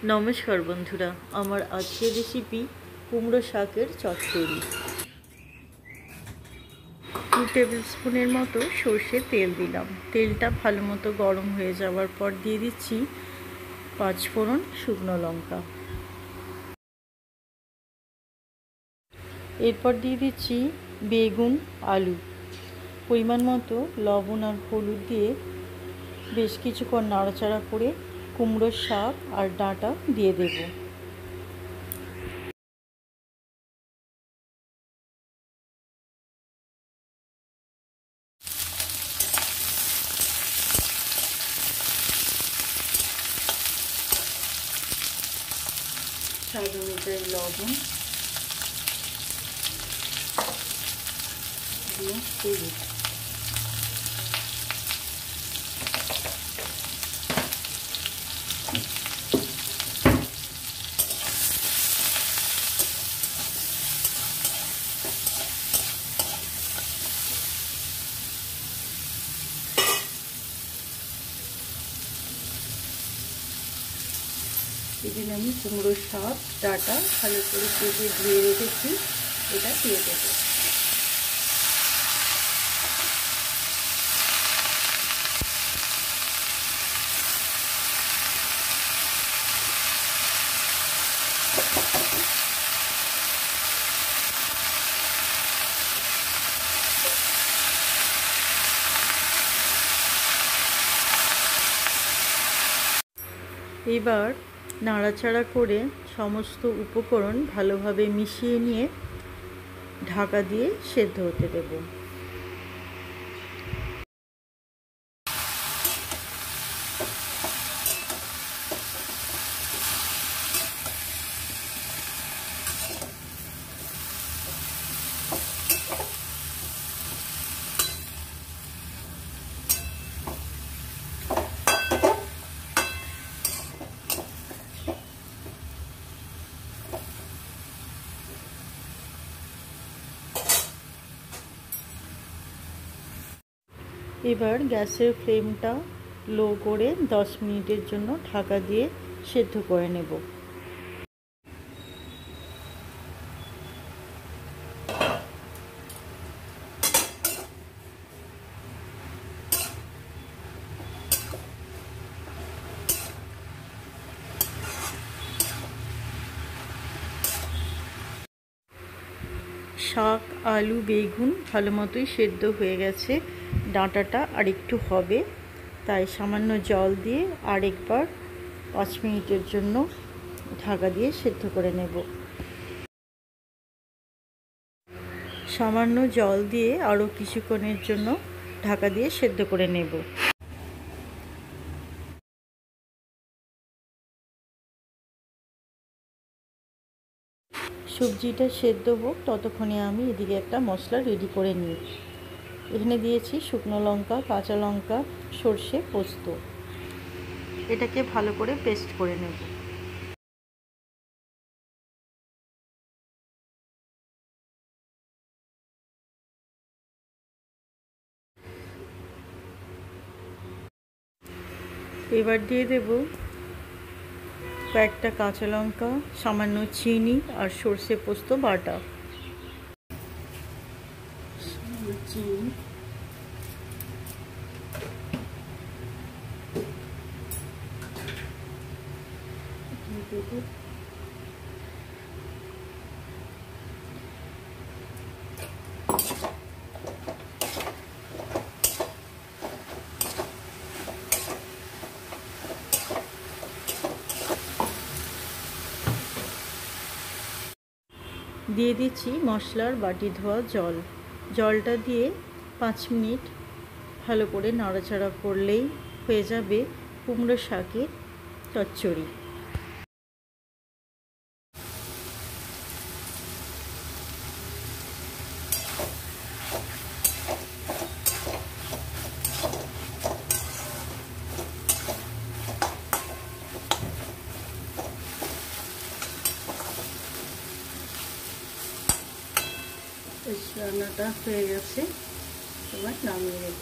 নমস্কার বন্ধুরা, আমার আজকের রেসিপি কুমড়ো শাকের চচ্চড়ি। 2 টেবিল স্পুনের মতো সর্ষের তেল দিলাম। তেলটা ভালো মতো গরম হয়ে যাওয়ার পর দিয়ে দিচ্ছি 5 ফোড়ন শুকনো লঙ্কা। এরপর দিয়ে দিচ্ছি বেগুন, আলু। পরিমাণ মতো লবণ আর হলুদ দিয়ে বেশ কিছুক্ষণ নাড়াচাড়া করে কুমড়োর শাক আর ডাঁটা দিয়ে দেব। স্বাদ অনুযায়ী লবণ দিয়ে হলুদ। এদিন আমি কুমড়োর শাক ডাঁটা ভালো করে কেটে ধুয়ে রেখেছি, এটা দিয়ে দেবো। এবার নাড়াচাড়া করে সমস্ত উপকরণ ভালোভাবে মিশিয়ে নিয়ে ঢাকা দিয়ে সেদ্ধ হতে দেব। এবার গ্যাসের ফ্লেমটা লো করে 10 মিনিটের জন্য ঢাকা দিয়ে সেদ্ধ করে নেব। শাক, আলু, বেগুন ভালো মতোই সেদ্ধ হয়ে গেছে। ডাঁটাটা আরেকটু হবে, তাই সামান্য জল দিয়ে আরেকবার 5 মিনিটের জন্য ঢাকা দিয়ে সেদ্ধ করে নেব। সামান্য জল দিয়ে আরও কিছুক্ষণের জন্য ঢাকা দিয়ে সেদ্ধ করে নেব। সবজিটা সেদ্ধ হোক, ততক্ষণে আমি এদিকে একটা মশলা রেডি করে নিই। এখানে দিয়েছি শুকনো লঙ্কা, কাঁচা লঙ্কা, সর্ষে, পোস্ত। এটাকে ভালো করে পেস্ট করে নেব। এবার দিয়ে দেব কয়েকটা কাঁচা লঙ্কা, সামান্য চিনি আর সর্ষে পোস্ত বাটা। চিনি দেব। দিয়ে দিচ্ছি মশলার বাটি ধোয়া জল। জলটা দিয়ে 5 মিনিট ভালো করে নাড়াচাড়া করলেই হয়ে যাবে কুমড়ো শাকের চচ্চড়ি। রান্নাটা হয়ে গেছে, এবার নামিয়ে নেব।